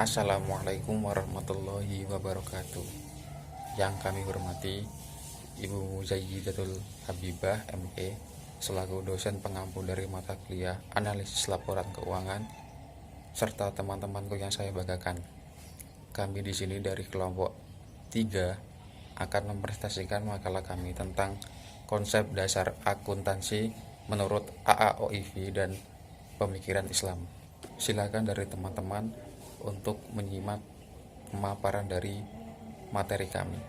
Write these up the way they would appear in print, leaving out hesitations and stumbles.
Assalamualaikum warahmatullahi wabarakatuh. Yang kami hormati Ibu Zayyidatul Habibah ME selaku dosen pengampu dari mata kuliah Analisis Laporan Keuangan serta teman-temanku yang saya banggakan. Kami di sini dari kelompok 3 akan mempresentasikan makalah kami tentang konsep dasar akuntansi menurut AAOIV dan pemikiran Islam. Silakan dari teman-teman untuk menyimak pemaparan dari materi kami.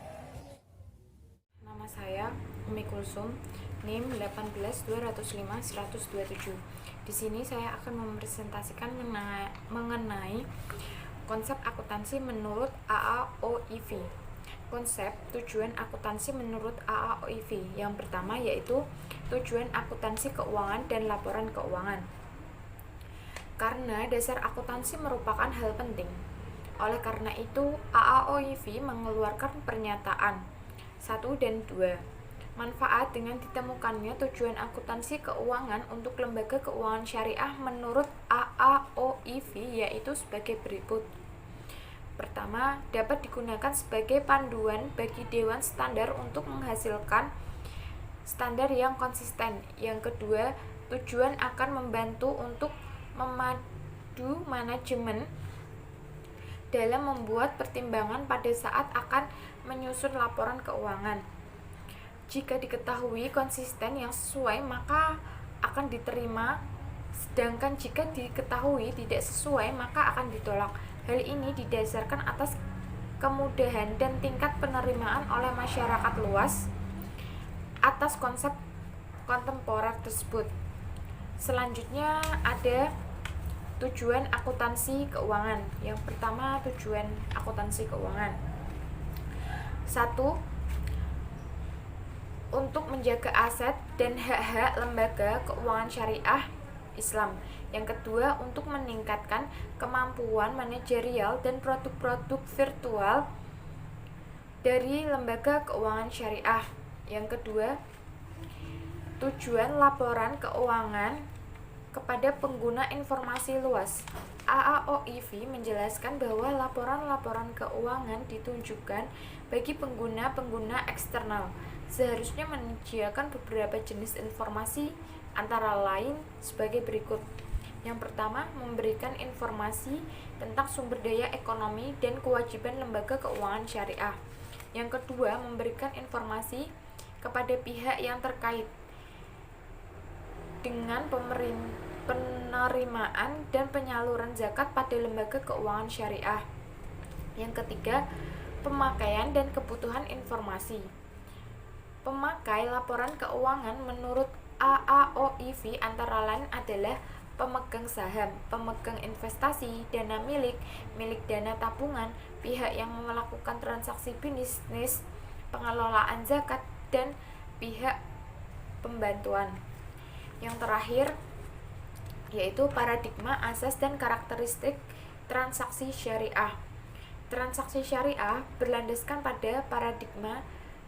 Nama saya Umi Kulsum, NIM 18205-127. Di sini saya akan mempresentasikan mengenai konsep akuntansi menurut AAOIV. Konsep tujuan akuntansi menurut AAOIV yang pertama yaitu tujuan akuntansi keuangan dan laporan keuangan. Karena dasar akuntansi merupakan hal penting. Oleh karena itu, AAOIV mengeluarkan pernyataan 1 dan 2. Manfaat dengan ditemukannya tujuan akuntansi keuangan untuk lembaga keuangan syariah menurut AAOIV yaitu sebagai berikut. Pertama, dapat digunakan sebagai panduan bagi dewan standar untuk menghasilkan standar yang konsisten. Yang kedua, tujuan akan membantu untuk memadu manajemen dalam membuat pertimbangan pada saat akan menyusun laporan keuangan. Jika diketahui konsisten yang sesuai, maka akan diterima, sedangkan jika diketahui tidak sesuai, maka akan ditolak. Hal ini didasarkan atas kemudahan dan tingkat penerimaan oleh masyarakat luas atas konsep kontemporer tersebut. Selanjutnya ada tujuan akuntansi keuangan. Yang pertama, tujuan akuntansi keuangan. 1. Untuk menjaga aset dan hak-hak lembaga keuangan syariah Islam. Yang kedua, untuk meningkatkan kemampuan manajerial dan produk-produk virtual dari lembaga keuangan syariah. Yang kedua, tujuan laporan keuangan kepada pengguna informasi luas. AAOIV menjelaskan bahwa laporan-laporan keuangan ditunjukkan bagi pengguna-pengguna eksternal. Seharusnya menyediakan beberapa jenis informasi antara lain sebagai berikut. Yang pertama, memberikan informasi tentang sumber daya ekonomi dan kewajiban lembaga keuangan syariah. Yang kedua, memberikan informasi kepada pihak yang terkait dengan penerimaan dan penyaluran zakat pada lembaga keuangan syariah. Yang ketiga, pemakaian dan kebutuhan informasi. Pemakai laporan keuangan menurut AAOIV antara lain adalah pemegang saham, pemegang investasi, dana milik dana tabungan, pihak yang melakukan transaksi bisnis, pengelolaan zakat, dan pihak pembantuan. Yang terakhir yaitu paradigma, asas, dan karakteristik transaksi syariah. Transaksi syariah berlandaskan pada paradigma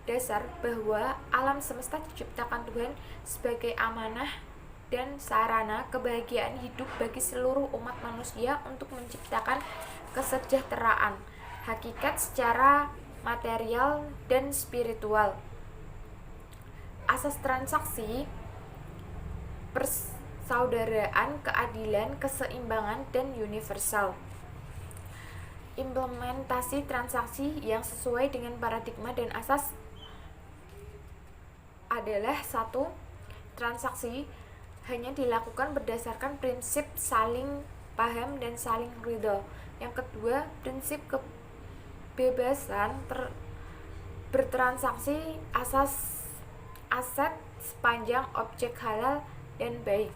dasar bahwa alam semesta diciptakan Tuhan sebagai amanah dan sarana kebahagiaan hidup bagi seluruh umat manusia untuk menciptakan kesejahteraan hakikat secara material dan spiritual. Asas transaksi persaudaraan, keadilan, keseimbangan, dan universal. Implementasi transaksi yang sesuai dengan paradigma dan asas adalah 1. Transaksi hanya dilakukan berdasarkan prinsip saling paham dan saling ridho. Yang kedua, prinsip kebebasan bertransaksi asas aset sepanjang objek halal dan baik.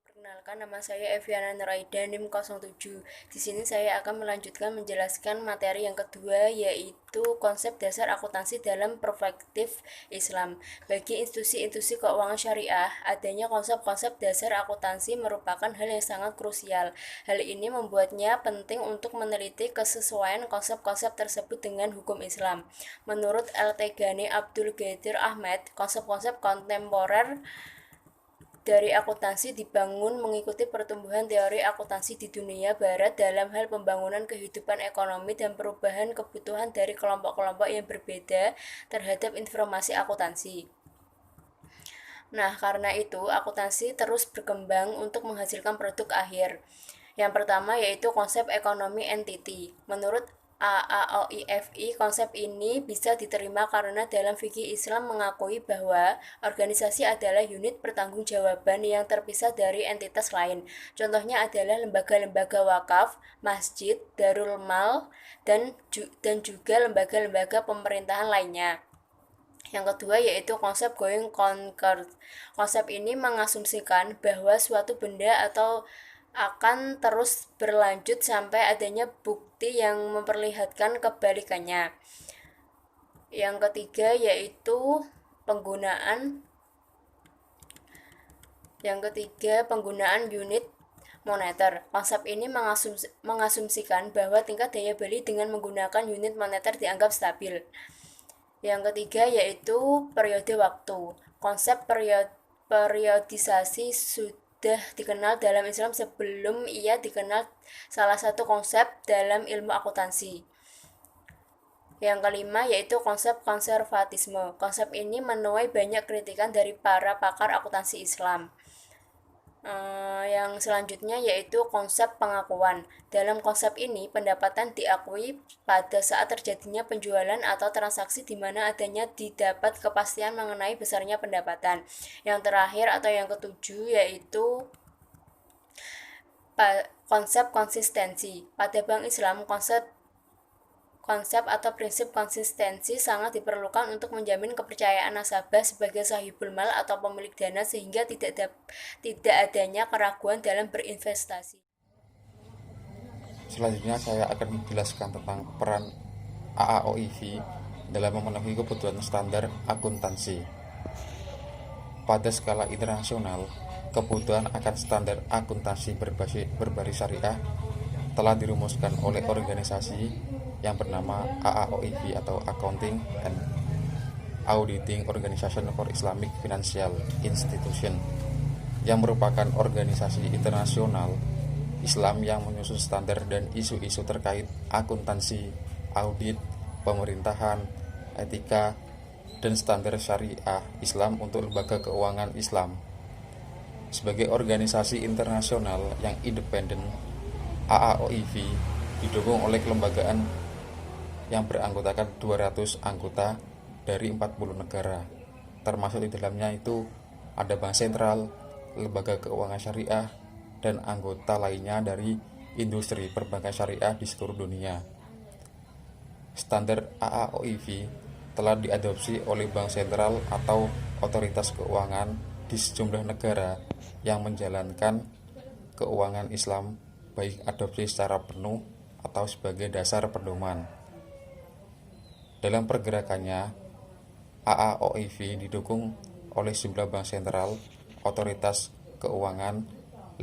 Perkenalkan, nama saya Eviana Nuraida, NIM 07. Di sini saya akan melanjutkan menjelaskan materi yang kedua, yaitu konsep dasar akuntansi dalam perspektif Islam. Bagi institusi-institusi keuangan syariah, adanya konsep-konsep dasar akuntansi merupakan hal yang sangat krusial. Hal ini membuatnya penting untuk meneliti kesesuaian konsep-konsep tersebut dengan hukum Islam. Menurut L. Tegani Abdul Ghadir Ahmad, konsep-konsep kontemporer dari akuntansi dibangun mengikuti pertumbuhan teori akuntansi di dunia barat dalam hal pembangunan kehidupan ekonomi dan perubahan kebutuhan dari kelompok-kelompok yang berbeda terhadap informasi akuntansi. Nah, karena itu akuntansi terus berkembang untuk menghasilkan produk akhir. Yang pertama yaitu konsep ekonomi entity. Menurut AAOIFI, konsep ini bisa diterima karena dalam fikih Islam mengakui bahwa organisasi adalah unit pertanggungjawaban yang terpisah dari entitas lain. Contohnya adalah lembaga-lembaga wakaf, masjid, darul mal, dan juga lembaga-lembaga pemerintahan lainnya. Yang kedua yaitu konsep going concern. Konsep ini mengasumsikan bahwa suatu benda atau akan terus berlanjut sampai adanya bukti yang memperlihatkan kebalikannya. Yang ketiga yaitu penggunaan unit moneter. Konsep ini mengasumsikan bahwa tingkat daya beli dengan menggunakan unit moneter dianggap stabil. Yang ketiga yaitu periode waktu. Konsep periodisasi sudah dikenal dalam Islam sebelum ia dikenal salah satu konsep dalam ilmu akuntansi. Yang kelima yaitu konsep konservatisme. Konsep ini menuai banyak kritikan dari para pakar akuntansi Islam. Yang selanjutnya yaitu konsep pengakuan. Dalam konsep ini, pendapatan diakui pada saat terjadinya penjualan atau transaksi di mana adanya didapat kepastian mengenai besarnya pendapatan. Yang terakhir atau yang ketujuh yaitu konsep konsistensi. Pada Bank Islam, konsep atau prinsip konsistensi sangat diperlukan untuk menjamin kepercayaan nasabah sebagai sahibul mal atau pemilik dana sehingga tidak adanya keraguan dalam berinvestasi. Selanjutnya saya akan menjelaskan tentang peran AAOIV dalam memenuhi kebutuhan standar akuntansi. Pada skala internasional, kebutuhan akan standar akuntansi berbaris syariah telah dirumuskan oleh organisasi yang bernama AAOIV atau Accounting and Auditing Organization for Islamic Financial Institution, yang merupakan organisasi internasional Islam yang menyusun standar dan isu-isu terkait akuntansi, audit, pemerintahan, etika, dan standar syariah Islam untuk lembaga keuangan Islam. Sebagai organisasi internasional yang independen, AAOIV didukung oleh kelembagaan yang beranggotakan 200 anggota dari 40 negara, termasuk di dalamnya itu ada Bank Sentral, lembaga keuangan syariah, dan anggota lainnya dari industri perbankan syariah di seluruh dunia. Standar AAOIV telah diadopsi oleh Bank Sentral atau otoritas keuangan di sejumlah negara yang menjalankan keuangan Islam, baik adopsi secara penuh atau sebagai dasar pedoman. Dalam pergerakannya, AAOIV didukung oleh sejumlah bank sentral, otoritas keuangan,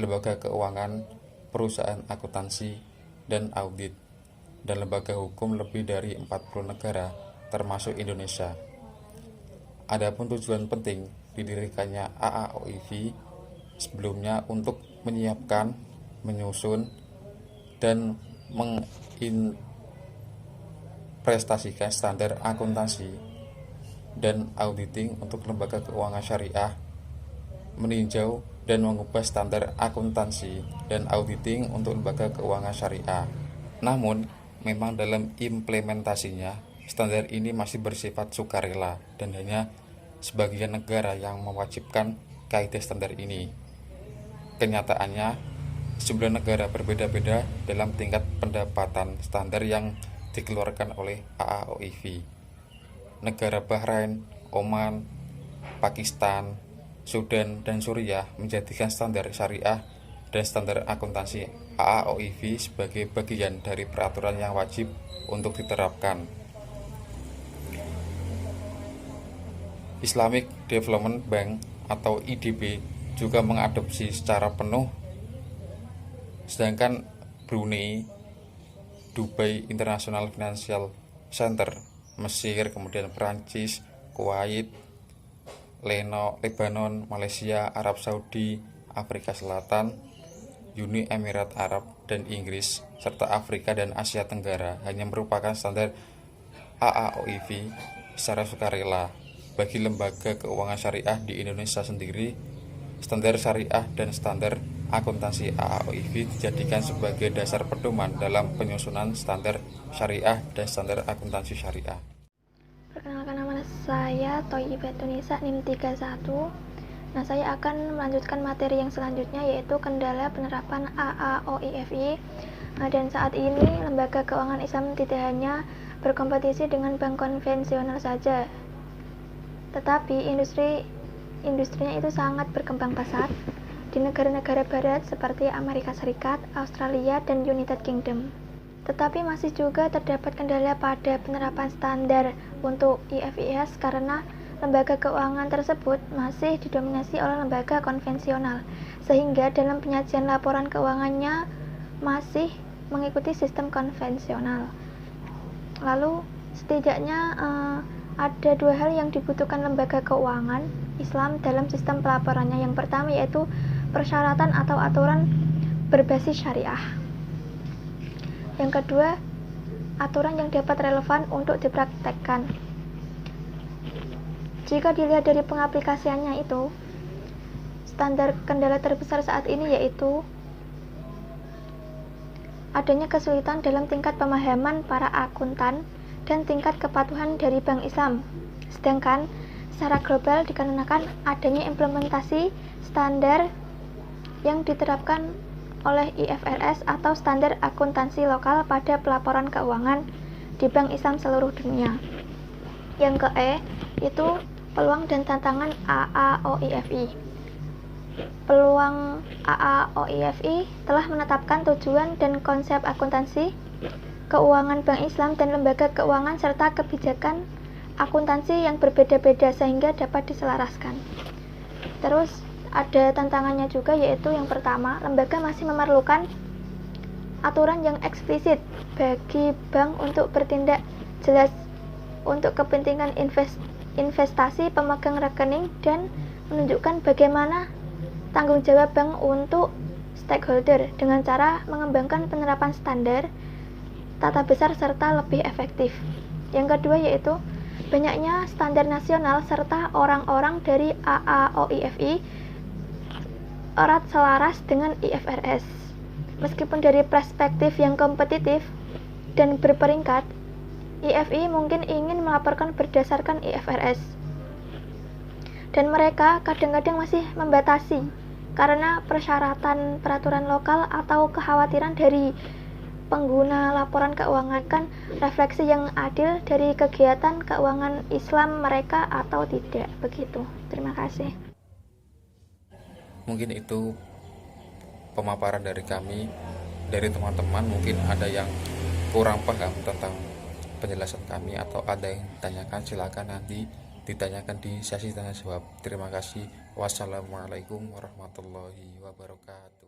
lembaga keuangan, perusahaan akuntansi, dan audit, dan lembaga hukum lebih dari 40 negara, termasuk Indonesia. Adapun tujuan penting didirikannya AAOIV sebelumnya untuk menyiapkan, menyusun, dan prestasikan standar akuntansi dan auditing untuk lembaga keuangan syariah, meninjau dan mengubah standar akuntansi dan auditing untuk lembaga keuangan syariah. Namun, memang dalam implementasinya, standar ini masih bersifat sukarela dan hanya sebagian negara yang mewajibkan kaidah standar ini. Kenyataannya, sejumlah negara berbeda-beda dalam tingkat pendapatan standar yang dikeluarkan oleh AAOIV. Negara Bahrain, Oman, Pakistan, Sudan, dan Suriah menjadikan standar syariah dan standar akuntansi AAOIV sebagai bagian dari peraturan yang wajib untuk diterapkan. Islamic Development Bank atau IDB juga mengadopsi secara penuh, sedangkan Brunei, Dubai International Financial Center, Mesir, kemudian Perancis, Kuwait, Lebanon, Malaysia, Arab Saudi, Afrika Selatan, Uni Emirat Arab, dan Inggris, serta Afrika dan Asia Tenggara hanya merupakan standar AAOIV secara sukarela. Bagi lembaga keuangan syariah di Indonesia sendiri, standar syariah dan standar akuntansi AAOIV dijadikan sebagai dasar pedoman dalam penyusunan standar syariah dan standar akuntansi syariah. Perkenalkan, nama saya Thoyibah Tunisa, NIM 31. Nah, saya akan melanjutkan materi yang selanjutnya, yaitu kendala penerapan AAOIFI. Dan saat ini lembaga keuangan Islam tidak hanya berkompetisi dengan bank konvensional saja, tetapi industrinya itu sangat berkembang pesat di negara-negara barat seperti Amerika Serikat, Australia, dan United Kingdom. Tetapi masih juga terdapat kendala pada penerapan standar untuk IFIS karena lembaga keuangan tersebut masih didominasi oleh lembaga konvensional, sehingga dalam penyajian laporan keuangannya masih mengikuti sistem konvensional. Lalu setidaknya ada dua hal yang dibutuhkan lembaga keuangan Islam dalam sistem pelaporannya. Yang pertama yaitu persyaratan atau aturan berbasis syariah. Yang kedua, aturan yang dapat relevan untuk dipraktekkan. Jika dilihat dari pengaplikasiannya itu, standar kendala terbesar saat ini yaitu adanya kesulitan dalam tingkat pemahaman para akuntan dan tingkat kepatuhan dari Bank Islam. Sedangkan secara global dikarenakan adanya implementasi standar yang diterapkan oleh IFRS atau standar akuntansi lokal pada pelaporan keuangan di Bank Islam seluruh dunia. Yang ke-E itu peluang dan tantangan AAOIFI. Peluang AAOIFI telah menetapkan tujuan dan konsep akuntansi keuangan Bank Islam dan lembaga keuangan serta kebijakan akuntansi yang berbeda-beda sehingga dapat diselaraskan. Terus ada tantangannya juga, yaitu yang pertama, lembaga masih memerlukan aturan yang eksplisit bagi bank untuk bertindak jelas untuk kepentingan investasi pemegang rekening dan menunjukkan bagaimana tanggung jawab bank untuk stakeholder dengan cara mengembangkan penerapan standar tata besar serta lebih efektif. Yang kedua yaitu banyaknya standar nasional serta orang-orang dari AAOIFI erat selaras dengan IFRS. Meskipun dari perspektif yang kompetitif dan berperingkat, IFI mungkin ingin melaporkan berdasarkan IFRS. Dan mereka kadang-kadang masih membatasi karena persyaratan peraturan lokal atau kekhawatiran dari pengguna laporan keuangan kan refleksi yang adil dari kegiatan keuangan Islam mereka atau tidak. Begitu. Terima kasih. Mungkin itu pemaparan dari kami. Dari teman-teman mungkin ada yang kurang paham tentang penjelasan kami atau ada yang ditanyakan, silakan nanti ditanyakan di sesi tanya jawab. Terima kasih. Wassalamualaikum warahmatullahi wabarakatuh.